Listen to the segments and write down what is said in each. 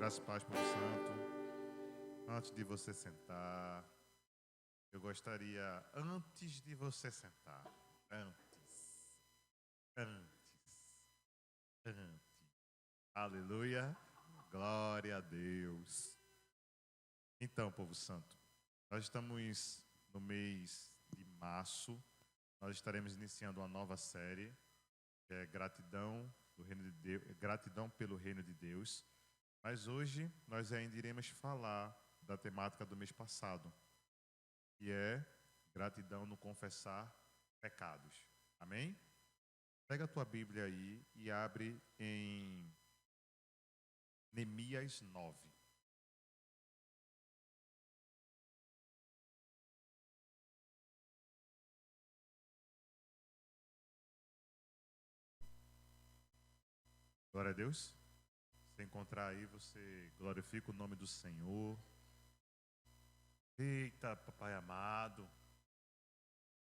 Graças e paz, povo santo. Antes de você sentar, eu gostaria, antes de você sentar, antes. Aleluia, glória a Deus. Então, povo santo, nós estamos no mês de março. Nós estaremos iniciando uma nova série, que é gratidão do reino de Deus, gratidão pelo reino de Deus. Mas hoje nós ainda iremos falar da temática do mês passado, que é gratidão no confessar pecados. Amém? Pega a tua Bíblia aí e abre em Neemias 9. Glória a Deus. Se encontrar aí, você glorifica o nome do Senhor. Eita, papai amado,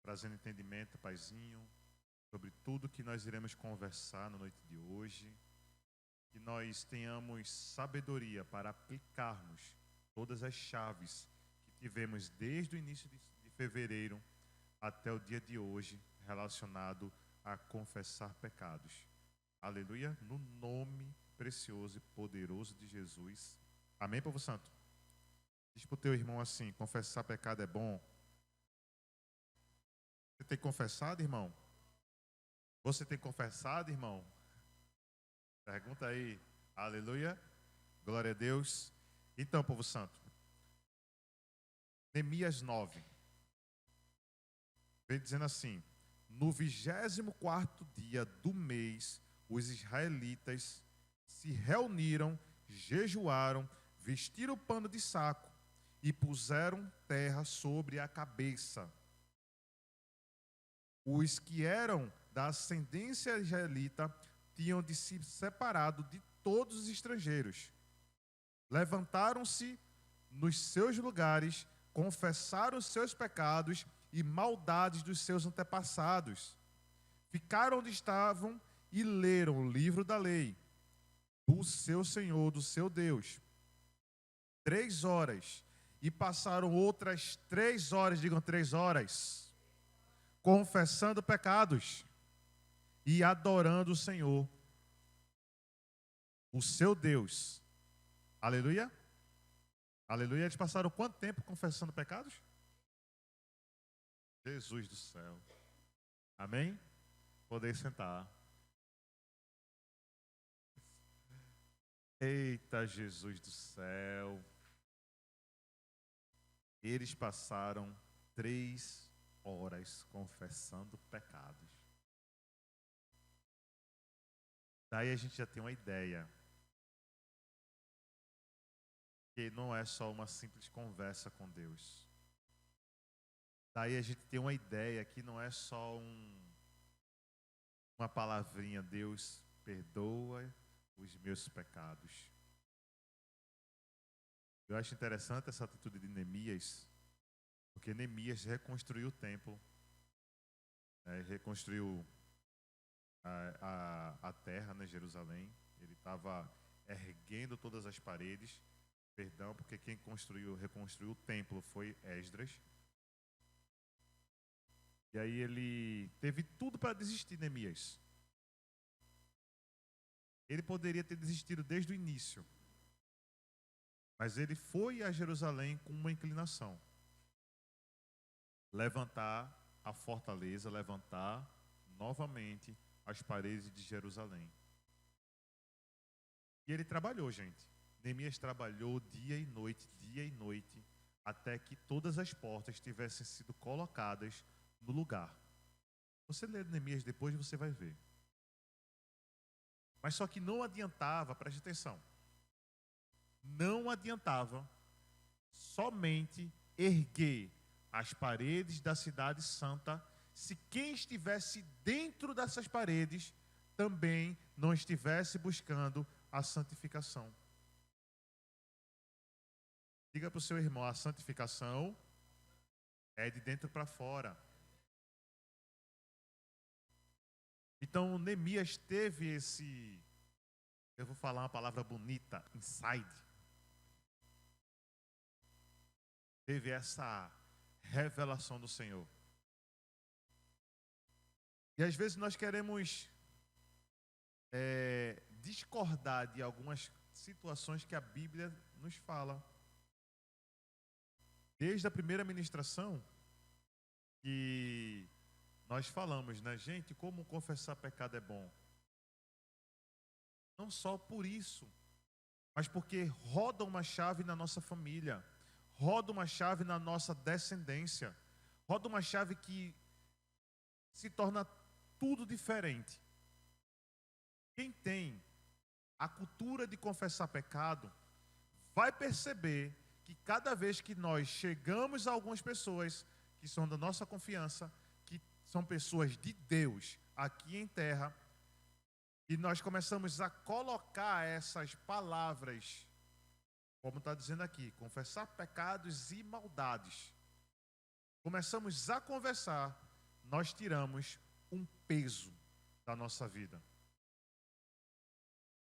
trazendo entendimento, paizinho, sobre tudo que nós iremos conversar na noite de hoje. Que nós tenhamos sabedoria para aplicarmos todas as chaves que tivemos desde o início de fevereiro até o dia de hoje, relacionado a confessar pecados. Aleluia, no nome precioso e poderoso de Jesus. Amém, povo santo? Diz para o teu irmão assim: confessar pecado é bom. Você tem confessado, irmão? Você tem confessado, irmão? Pergunta aí. Aleluia, glória a Deus. Então, povo santo, Neemias 9 vem dizendo assim: no 24º dia do mês, os israelitas se reuniram, jejuaram, vestiram pano de saco e puseram terra sobre a cabeça. Os que eram da ascendência israelita tinham de se separado de todos os estrangeiros. Levantaram-se nos seus lugares, confessaram os seus pecados e maldades dos seus antepassados. Ficaram onde estavam e leram o livro da lei do seu Senhor, do seu Deus. 3 horas. E passaram outras 3 horas, digam 3 horas, confessando pecados e adorando o Senhor, o seu Deus. Aleluia? Aleluia. Eles passaram quanto tempo confessando pecados? Jesus do céu. Amém? Podem sentar. Eita, Jesus do céu. Eles passaram 3 horas confessando pecados. Daí a gente já tem uma ideia que não é só uma simples conversa com Deus. Daí a gente tem uma ideia que não é só uma palavrinha: Deus, perdoa os meus pecados. Eu acho interessante essa atitude de Neemias, porque Neemias reconstruiu o templo, reconstruiu a terra, né, Jerusalém. Ele estava erguendo todas as paredes. Perdão, porque quem reconstruiu o templo foi Esdras. E aí ele teve tudo para desistir, Neemias. Ele poderia ter desistido desde o início. Mas ele foi a Jerusalém com uma inclinação: levantar a fortaleza, levantar novamente as paredes de Jerusalém. E ele trabalhou, gente. Neemias trabalhou dia e noite, até que todas as portas tivessem sido colocadas no lugar. Você lê Neemias depois, você vai ver. Mas só que não adiantava, preste atenção, não adiantava somente erguer as paredes da cidade santa se quem estivesse dentro dessas paredes também não estivesse buscando a santificação. Diga para o seu irmão: a santificação é de dentro para fora. Então Neemias teve Eu vou falar uma palavra bonita, inside. Teve essa revelação do Senhor. E às vezes nós queremos discordar de algumas situações que a Bíblia nos fala. Desde a primeira ministração que nós falamos, né? Gente, como confessar pecado é bom. Não só por isso, mas porque roda uma chave na nossa família, roda uma chave na nossa descendência, roda uma chave que se torna tudo diferente. Quem tem a cultura de confessar pecado vai perceber que cada vez que nós chegamos a algumas pessoas que são da nossa confiança, que são pessoas de Deus aqui em terra, e nós começamos a colocar essas palavras, como está dizendo aqui, confessar pecados e maldades. Começamos a conversar, nós tiramos um peso da nossa vida.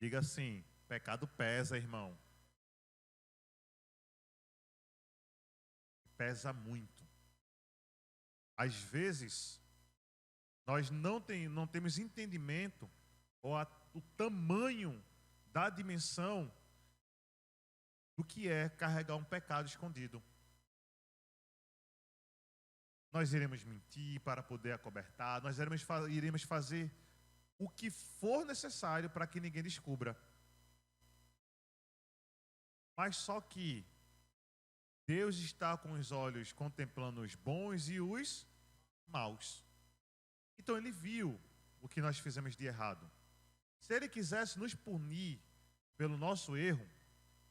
Diga assim, pecado pesa, irmão. Pesa muito. Às vezes, nós não temos entendimento ou o tamanho da dimensão do que é carregar um pecado escondido. Nós iremos mentir para poder acobertar, nós iremos fazer o que for necessário para que ninguém descubra. Mas só que Deus está com os olhos contemplando os bons e os maus. Então Ele viu o que nós fizemos de errado. Se Ele quisesse nos punir pelo nosso erro,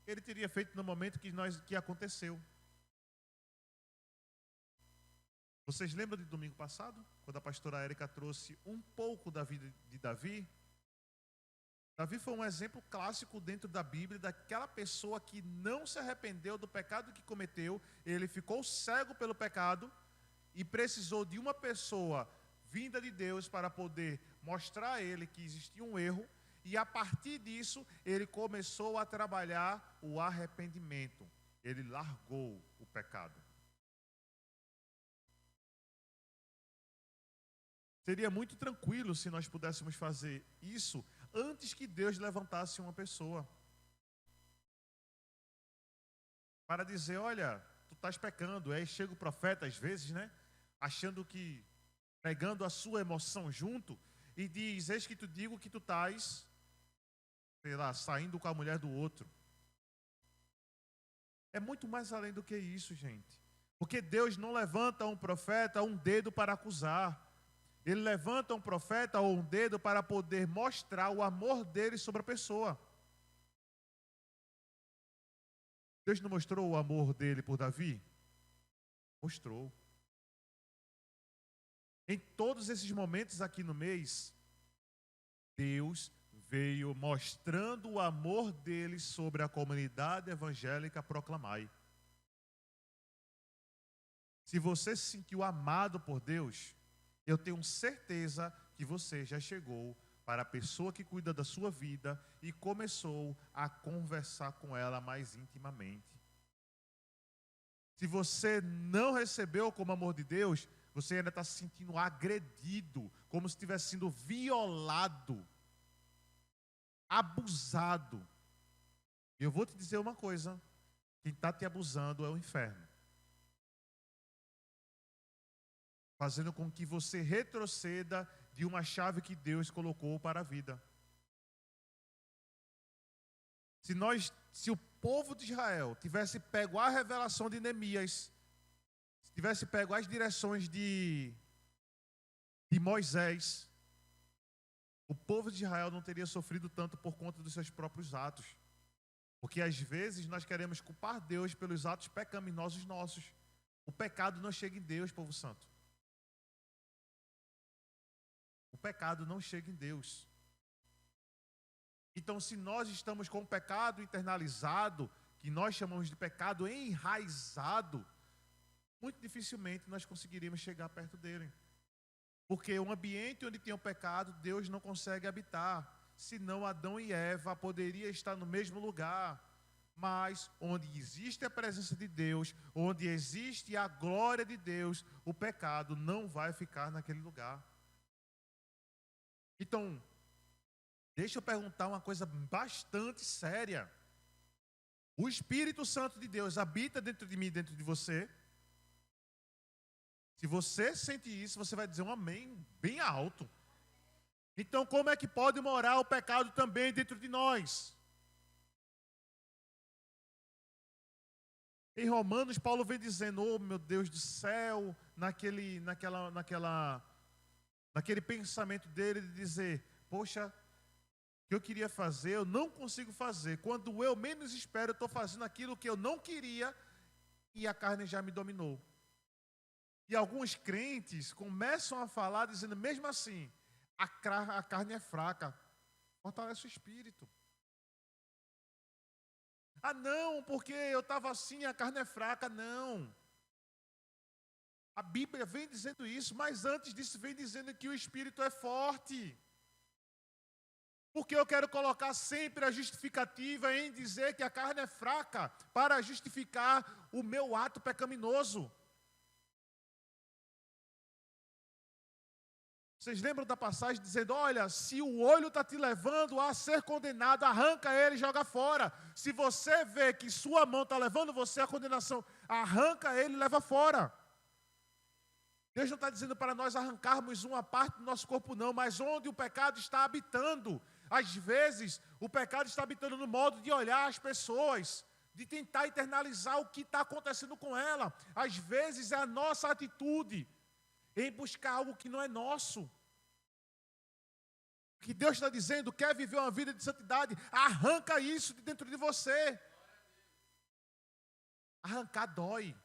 Ele teria feito no momento que aconteceu. Vocês lembram de domingo passado? Quando a pastora Érica trouxe um pouco da vida de Davi? Davi foi um exemplo clássico dentro da Bíblia daquela pessoa que não se arrependeu do pecado que cometeu. Ele ficou cego pelo pecado e precisou de uma pessoa vinda de Deus para poder mostrar a ele que existia um erro. E a partir disso, ele começou a trabalhar o arrependimento. Ele largou o pecado. Seria muito tranquilo se nós pudéssemos fazer isso antes que Deus levantasse uma pessoa para dizer, olha, tu estás pecando. Aí chega o profeta às vezes, né, achando que, pegando a sua emoção junto, e diz, eis que tu digo que tu estás, sei lá, saindo com a mulher do outro. É muito mais além do que isso, gente. Porque Deus não levanta um profeta um dedo para acusar. Ele levanta um profeta ou um dedo para poder mostrar o amor dele sobre a pessoa. Deus não mostrou o amor dele por Davi? Mostrou. Em todos esses momentos aqui no mês, Deus veio mostrando o amor dele sobre a comunidade evangélica Proclamai. Se você se sentiu amado por Deus, eu tenho certeza que você já chegou para a pessoa que cuida da sua vida e começou a conversar com ela mais intimamente. Se você não recebeu como amor de Deus, você ainda está se sentindo agredido, como se estivesse sendo violado, abusado. E eu vou te dizer uma coisa, quem está te abusando é o inferno. Fazendo com que você retroceda de uma chave que Deus colocou para a vida. Se o povo de Israel tivesse pego a revelação de Neemias, se tivesse pego as direções de Moisés, o povo de Israel não teria sofrido tanto por conta dos seus próprios atos. Porque às vezes nós queremos culpar Deus pelos atos pecaminosos nossos. O pecado não chega em Deus, povo santo. O pecado não chega em Deus. Então, se nós estamos com o pecado internalizado, que nós chamamos de pecado enraizado, muito dificilmente nós conseguiríamos chegar perto dele. Porque um ambiente onde tem o pecado, Deus não consegue habitar. senão Adão e Eva poderiam estar no mesmo lugar. Mas onde existe a presença de Deus, onde existe a glória de Deus, o pecado não vai ficar naquele lugar. Então, deixa eu perguntar uma coisa bastante séria. O Espírito Santo de Deus habita dentro de mim, dentro de você? Se você sente isso, você vai dizer um amém bem alto. Então, como é que pode morar o pecado também dentro de nós? Em Romanos, Paulo vem dizendo, oh meu Deus do céu, naquele pensamento dele de dizer, poxa, o que eu queria fazer, eu não consigo fazer. Quando eu menos espero, eu estou fazendo aquilo que eu não queria e a carne já me dominou. E alguns crentes começam a falar dizendo, mesmo assim, a carne é fraca, fortalece o espírito. Ah não, porque eu estava assim, a carne é fraca, não. A Bíblia vem dizendo isso, mas antes disso vem dizendo que o espírito é forte. Porque eu quero colocar sempre a justificativa em dizer que a carne é fraca para justificar o meu ato pecaminoso. Vocês lembram da passagem dizendo, olha, se o olho está te levando a ser condenado, arranca ele e joga fora. Se você vê que sua mão está levando você à condenação, arranca ele e leva fora. Deus não está dizendo para nós arrancarmos uma parte do nosso corpo não, mas onde o pecado está habitando. Às vezes, o pecado está habitando no modo de olhar as pessoas, de tentar internalizar o que está acontecendo com ela. Às vezes é a nossa atitude em buscar algo que não é nosso. O que Deus está dizendo, quer viver uma vida de santidade, arranca isso de dentro de você. Arrancar dói.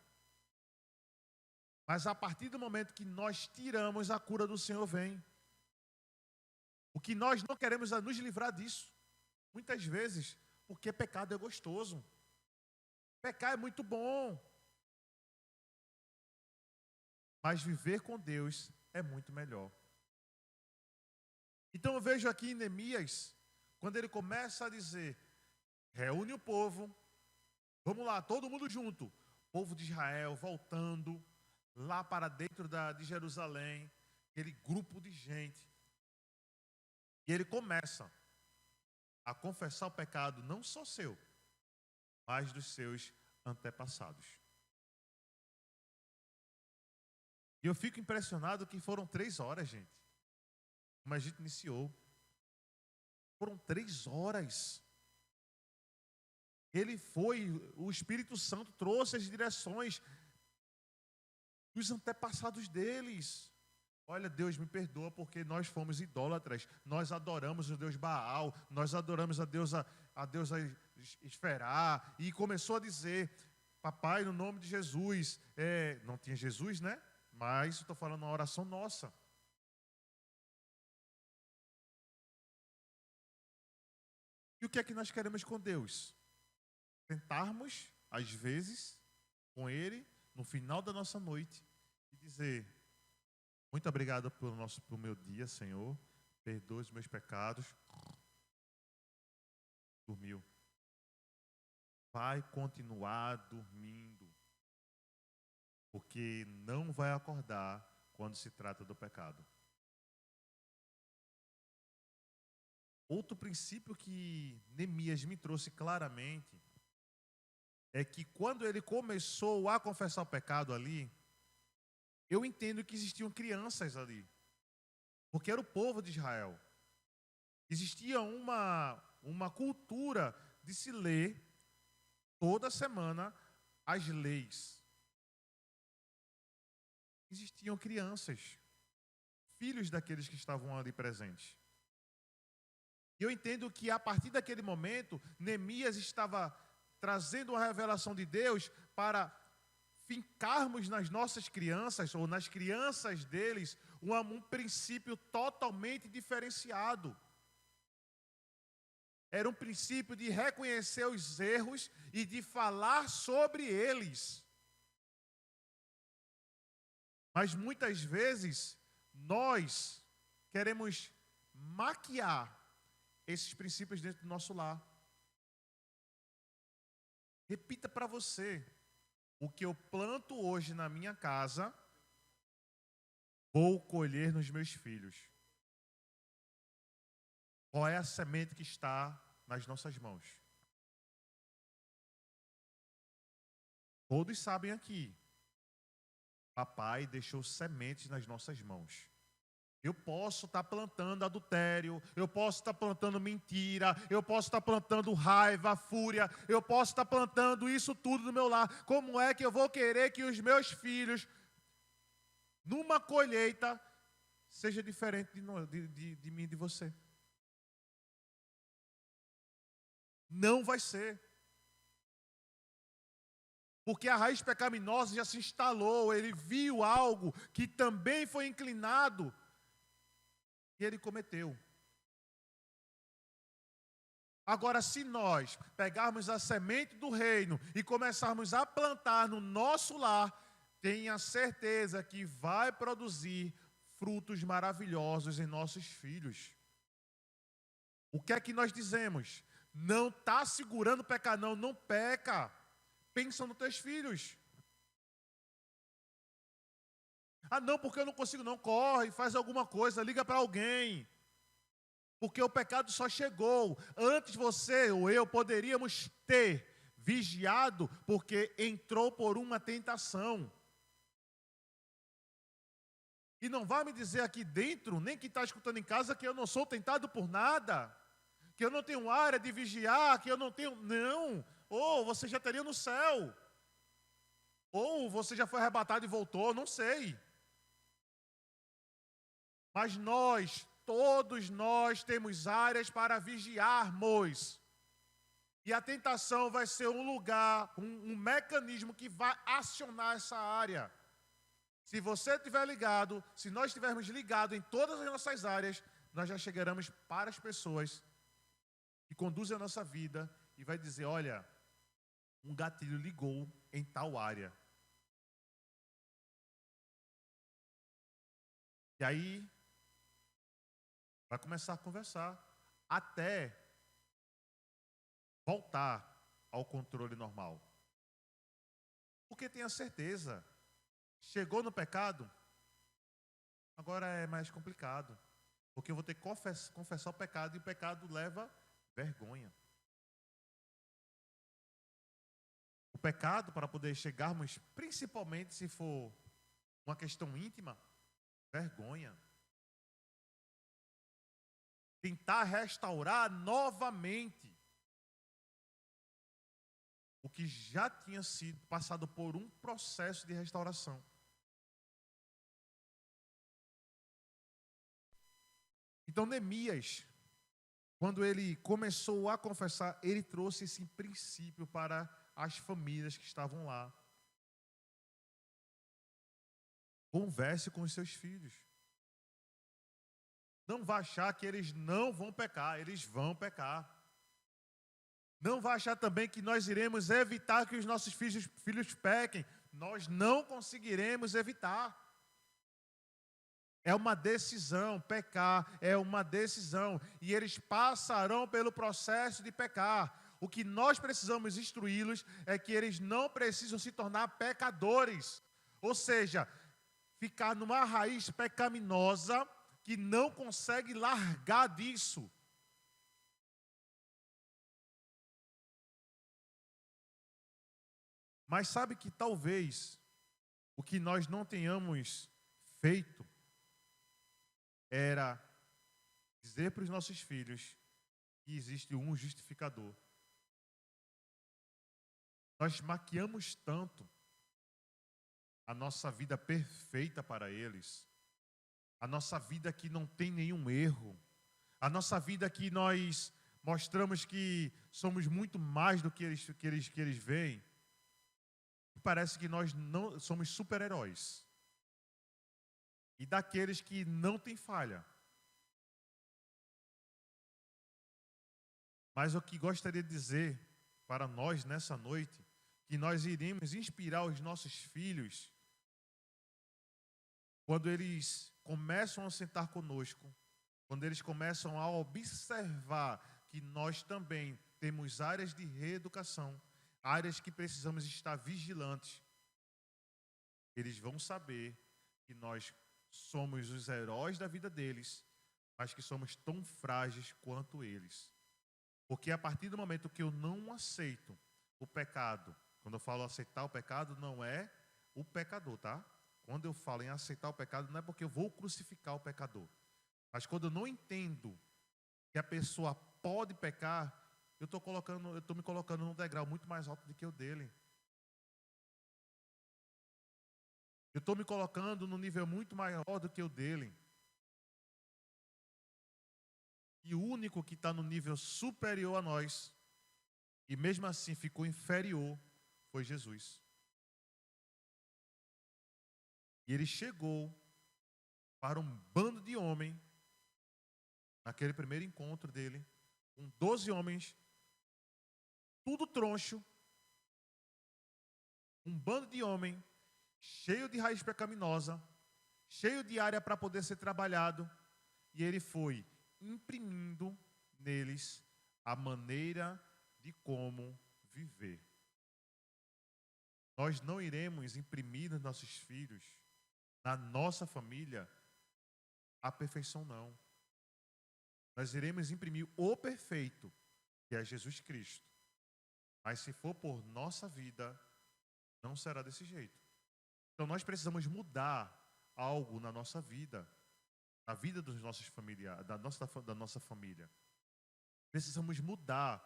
Mas a partir do momento que nós tiramos, a cura do Senhor vem. O que nós não queremos é nos livrar disso. Muitas vezes, porque pecado é gostoso. Pecar é muito bom. Mas viver com Deus é muito melhor. Então eu vejo aqui em Neemias, quando ele começa a dizer, reúne o povo, vamos lá, todo mundo junto. O povo de Israel voltando lá para dentro de Jerusalém, aquele grupo de gente. E ele começa a confessar o pecado, não só seu, mas dos seus antepassados. E eu fico impressionado que foram 3 horas, gente. Como a gente iniciou. Foram 3 horas. O Espírito Santo trouxe as direções dos antepassados deles. Olha, Deus me perdoa porque nós fomos idólatras. Nós adoramos o Deus Baal. Nós adoramos a deusa Esferá. E começou a dizer, papai, no nome de Jesus. Não tinha Jesus, né? Mas estou falando uma oração nossa. E o que é que nós queremos com Deus? Sentarmos, às vezes, com Ele, no final da nossa noite, e dizer, muito obrigado pelo meu dia, Senhor, perdoe os meus pecados. Dormiu. Vai continuar dormindo. Porque não vai acordar quando se trata do pecado. Outro princípio que Neemias me trouxe claramente é que quando ele começou a confessar o pecado ali, eu entendo que existiam crianças ali, porque era o povo de Israel. Existia uma cultura de se ler toda semana as leis. Existiam crianças, filhos daqueles que estavam ali presentes. E eu entendo que a partir daquele momento, Neemias estava trazendo uma revelação de Deus para fincarmos nas nossas crianças, ou nas crianças deles, um princípio totalmente diferenciado. Era um princípio de reconhecer os erros e de falar sobre eles. Mas muitas vezes, nós queremos maquiar esses princípios dentro do nosso lar. Repita para você: o que eu planto hoje na minha casa, vou colher nos meus filhos. Qual é a semente que está nas nossas mãos? Todos sabem aqui. Papai deixou sementes nas nossas mãos. Eu posso estar plantando adultério, eu posso estar plantando mentira, eu posso estar plantando raiva, fúria, eu posso estar plantando isso tudo no meu lar. Como é que eu vou querer que os meus filhos, numa colheita, seja diferente de mim e de você? Não vai ser. Porque a raiz pecaminosa já se instalou, ele viu algo que também foi inclinado e ele cometeu. Agora, se nós pegarmos a semente do reino e começarmos a plantar no nosso lar, tenha certeza que vai produzir frutos maravilhosos em nossos filhos. O que é que nós dizemos? Não está segurando pecar, não peca. Pensa nos teus filhos. Ah, não, porque eu não consigo, não. Corre, faz alguma coisa, liga para alguém. Porque o pecado só chegou. Antes você ou eu poderíamos ter vigiado, porque entrou por uma tentação. E não vai me dizer aqui dentro, nem quem está escutando em casa, que eu não sou tentado por nada. Que eu não tenho área de vigiar, que eu não tenho... Não. Ou você já teria no céu. Ou você já foi arrebatado e voltou, não sei. Mas nós, todos nós, temos áreas para vigiarmos. E a tentação vai ser um lugar, um mecanismo que vai acionar essa área. Se você estiver ligado, se nós estivermos ligados em todas as nossas áreas, nós já chegaremos para as pessoas que conduzem a nossa vida e vai dizer, olha, um gatilho ligou em tal área. E aí, vai começar a conversar, até voltar ao controle normal. Porque tenha certeza, chegou no pecado, agora é mais complicado. Porque eu vou ter que confessar o pecado, e o pecado leva vergonha. O pecado, para poder chegarmos, principalmente se for uma questão íntima, vergonha. Tentar restaurar novamente o que já tinha sido passado por um processo de restauração. Então, Neemias, quando ele começou a confessar, ele trouxe esse princípio para as famílias que estavam lá. Converse com os seus filhos. Não vá achar que eles não vão pecar, eles vão pecar. Não vá achar também que nós iremos evitar que os nossos filhos pequem. Nós não conseguiremos evitar. É uma decisão, pecar é uma decisão. E eles passarão pelo processo de pecar. O que nós precisamos instruí-los é que eles não precisam se tornar pecadores. Ou seja, ficar numa raiz pecaminosa que não consegue largar disso. Mas sabe que talvez o que nós não tenhamos feito era dizer para os nossos filhos que existe um justificador. Nós maquiamos tanto a nossa vida perfeita para eles, a nossa vida que não tem nenhum erro, a nossa vida que nós mostramos que somos muito mais do que eles veem. Parece que nós não somos super-heróis. E daqueles que não têm falha. Mas o que gostaria de dizer para nós nessa noite, que nós iremos inspirar os nossos filhos quando eles começam a sentar conosco quando eles começam a observar que nós também temos áreas de reeducação, áreas que precisamos estar vigilantes, eles vão saber que nós somos os heróis da vida deles, mas que somos tão frágeis quanto eles. Porque a partir do momento que eu não aceito o pecado, quando eu falo aceitar o pecado, não é o pecador, tá? Quando eu falo em aceitar o pecado, não é porque eu vou crucificar o pecador. Mas quando eu não entendo que a pessoa pode pecar, eu estou me colocando num degrau muito mais alto do que o dele. Eu estou me colocando num nível muito maior do que o dele. E o único que está no nível superior a nós, e mesmo assim ficou inferior, foi Jesus. E ele chegou para um bando de homens, naquele primeiro encontro dele, com 12 homens, tudo troncho, um bando de homem, cheio de raiz pecaminosa, cheio de área para poder ser trabalhado, e ele foi imprimindo neles a maneira de como viver. Nós não iremos imprimir nos nossos filhos, na nossa família, a perfeição, não. Nós iremos imprimir o perfeito, que é Jesus Cristo. Mas se for por nossa vida, não será desse jeito. Então nós precisamos mudar algo na nossa vida, na vida dos nossos familiares, da nossa família. Precisamos mudar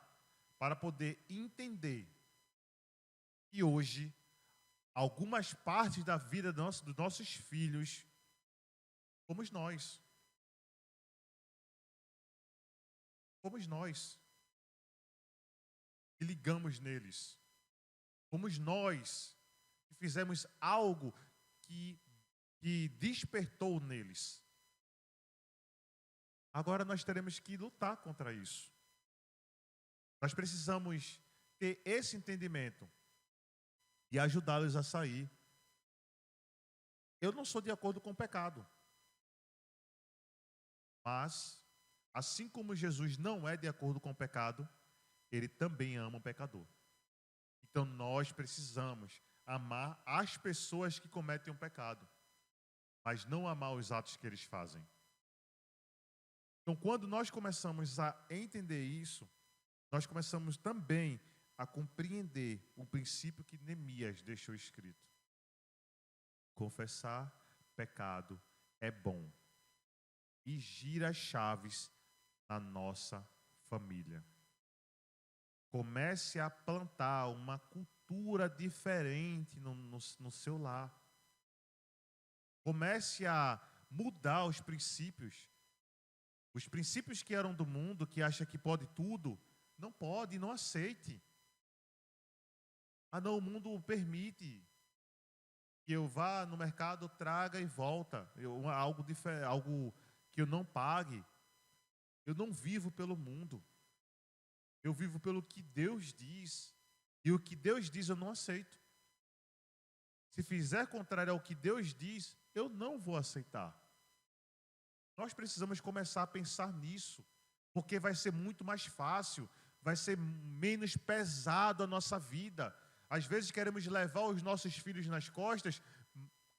para poder entender que hoje algumas partes da vida dos nossos filhos somos nós. Fomos nós que ligamos neles. Fomos nós que fizemos algo que despertou neles. Agora nós teremos que lutar contra isso. Nós precisamos ter esse entendimento e ajudá-los a sair. Eu não sou de acordo com o pecado. Mas, assim como Jesus não é de acordo com o pecado, ele também ama o pecador. Então nós precisamos amar as pessoas que cometem o pecado, mas não amar os atos que eles fazem. Então, quando nós começamos a entender isso, nós começamos também a compreender o princípio que Neemias deixou escrito. Confessar pecado é bom e gira as chaves na nossa família. Comece a plantar uma cultura diferente no seu lar. Comece a mudar os princípios. Os princípios que eram do mundo, que acha que pode tudo, não pode, não aceite. Ah, não, o mundo permite que eu vá no mercado, traga e volta. Algo que eu não pague. Eu não vivo pelo mundo. Eu vivo pelo que Deus diz. E o que Deus diz eu não aceito. Se fizer contrário ao que Deus diz, eu não vou aceitar. Nós precisamos começar a pensar nisso, porque vai ser muito mais fácil, vai ser menos pesado a nossa vida. Às vezes queremos levar os nossos filhos nas costas,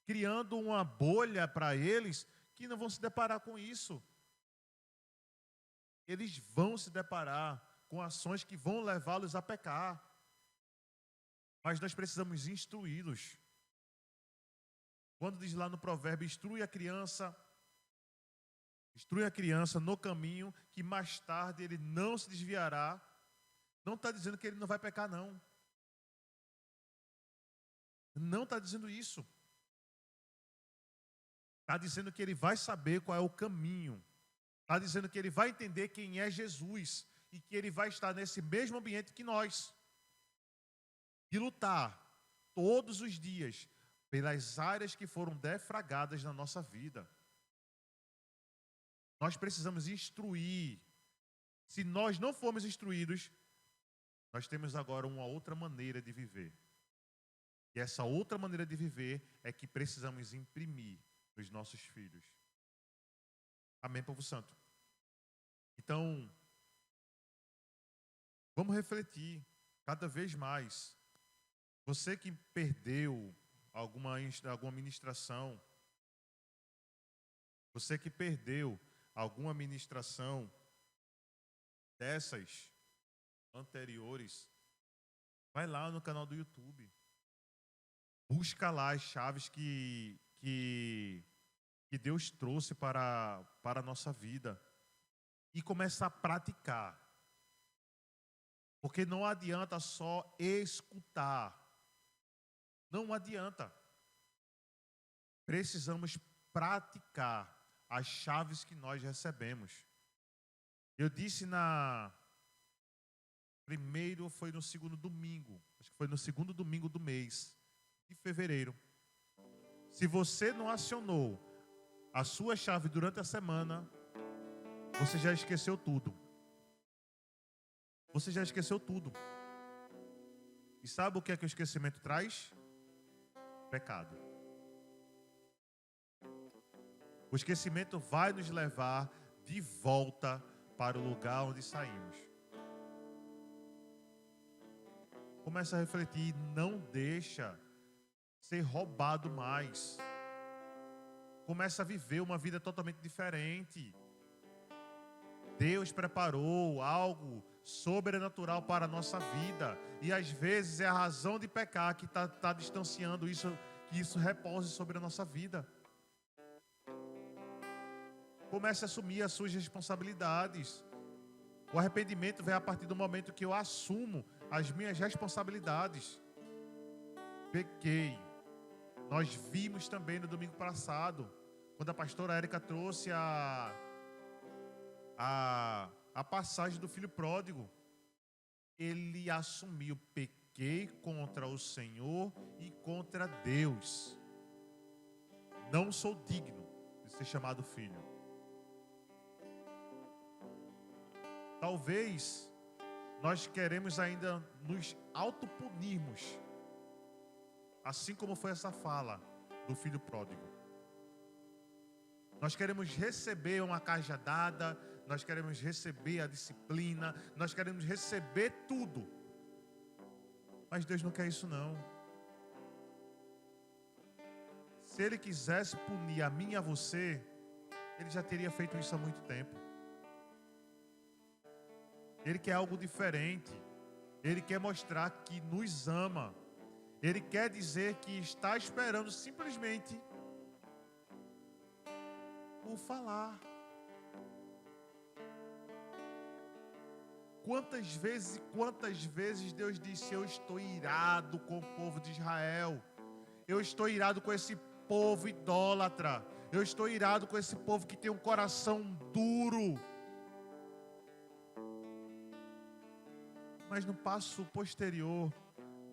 criando uma bolha para eles, que não vão se deparar com isso. Eles vão se deparar com ações que vão levá-los a pecar. Mas nós precisamos instruí-los. Quando diz lá no provérbio, instrui a criança no caminho que mais tarde ele não se desviará. Não está dizendo que ele não vai pecar, não. Não está dizendo isso. Está dizendo que ele vai saber qual é o caminho. Está dizendo que ele vai entender quem é Jesus e que ele vai estar nesse mesmo ambiente que nós. E lutar todos os dias pelas áreas que foram defragadas na nossa vida. Nós precisamos instruir. Se nós não formos instruídos, nós temos agora uma outra maneira de viver. E essa outra maneira de viver é que precisamos imprimir nos nossos filhos. Amém, povo santo? Então, vamos refletir cada vez mais. Você que perdeu alguma ministração, você que perdeu alguma ministração dessas anteriores, vai lá no canal do YouTube. Busca lá as chaves que Deus trouxe para a nossa vida. E começa a praticar. Porque não adianta só escutar. Não adianta. Precisamos praticar as chaves que nós recebemos. Eu disse primeiro foi no segundo domingo. Acho que foi no segundo domingo do mês de fevereiro. Se você não acionou a sua chave durante a semana, você já esqueceu tudo. Você já esqueceu tudo. E sabe o que é que o esquecimento traz? Pecado. O esquecimento vai nos levar de volta para o lugar onde saímos. Começa a refletir, não deixa ser roubado mais. Começa a viver uma vida totalmente diferente. Deus preparou algo sobrenatural para a nossa vida. E às vezes é a razão de pecar que está distanciando isso, que isso repouse sobre a nossa vida. Comece a assumir as suas responsabilidades. O arrependimento vem a partir do momento que eu assumo as minhas responsabilidades. Pequei. Nós vimos também no domingo passado, quando a pastora Érica trouxe a passagem do filho pródigo. Ele assumiu: pequei contra o Senhor e contra Deus. Não sou digno de ser chamado filho. Talvez nós queremos ainda nos autopunirmos, assim como foi essa fala do filho pródigo. Nós queremos receber uma cajadada, nós queremos receber a disciplina, nós queremos receber tudo. Mas Deus não quer isso não. Se Ele quisesse punir a mim e a você, Ele já teria feito isso há muito tempo. Ele quer algo diferente. Ele quer mostrar que nos ama. Ele quer dizer que está esperando simplesmente o falar. Quantas vezes Deus disse: eu estou irado com o povo de Israel. Eu estou irado com esse povo idólatra. Eu estou irado com esse povo que tem um coração duro. Mas no passo posterior,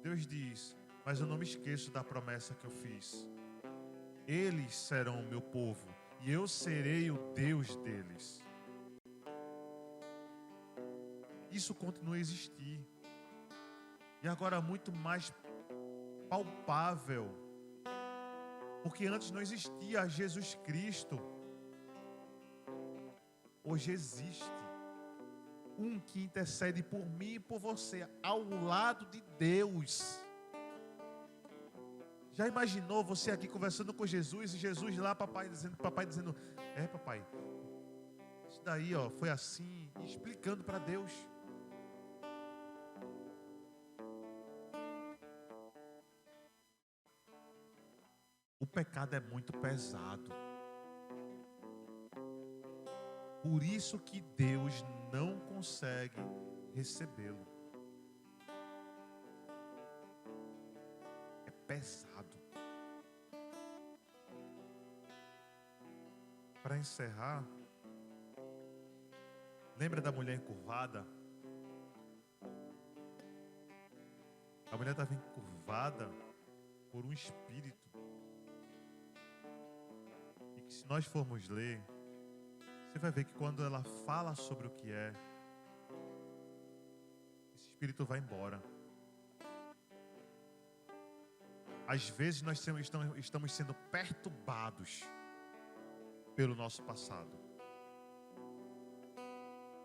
Deus diz: mas eu não me esqueço da promessa que eu fiz. Eles serão o meu povo e eu serei o Deus deles. Isso continua a existir. E agora muito mais palpável. Porque antes não existia Jesus Cristo. Hoje existe um que intercede por mim e por você, ao lado de Deus. Já imaginou você aqui conversando com Jesus e Jesus lá, papai dizendo, papai, isso daí foi assim, explicando para Deus. O pecado é muito pesado. Por isso que Deus não consegue recebê-lo. É pesado. Para encerrar, lembra da mulher encurvada? A mulher estava encurvada por um espírito. E que se nós formos ler, você vai ver que quando ela fala sobre o que é, esse espírito vai embora. Às vezes nós estamos sendo perturbados pelo nosso passado.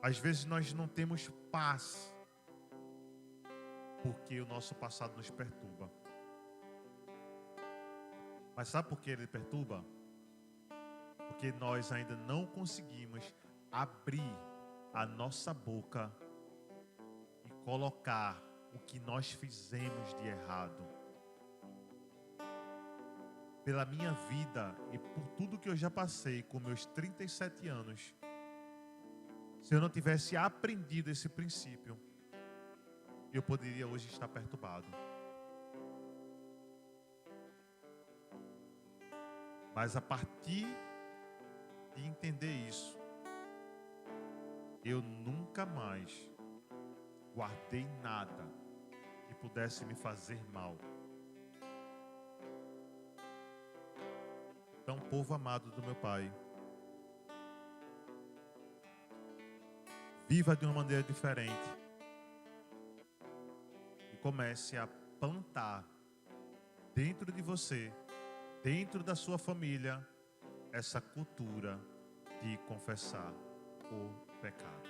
Às vezes nós não temos paz porque o nosso passado nos perturba. Mas sabe por que ele perturba? Porque nós ainda não conseguimos abrir a nossa boca e colocar o que nós fizemos de errado. Pela minha vida e por tudo que eu já passei com meus 37 anos, se eu não tivesse aprendido esse princípio, eu poderia hoje estar perturbado. Mas a partir de entender isso, eu nunca mais guardei nada que pudesse me fazer mal. Então, povo amado do meu Pai, viva de uma maneira diferente e comece a plantar dentro de você, dentro da sua família, essa cultura de confessar o pecado.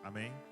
Amém?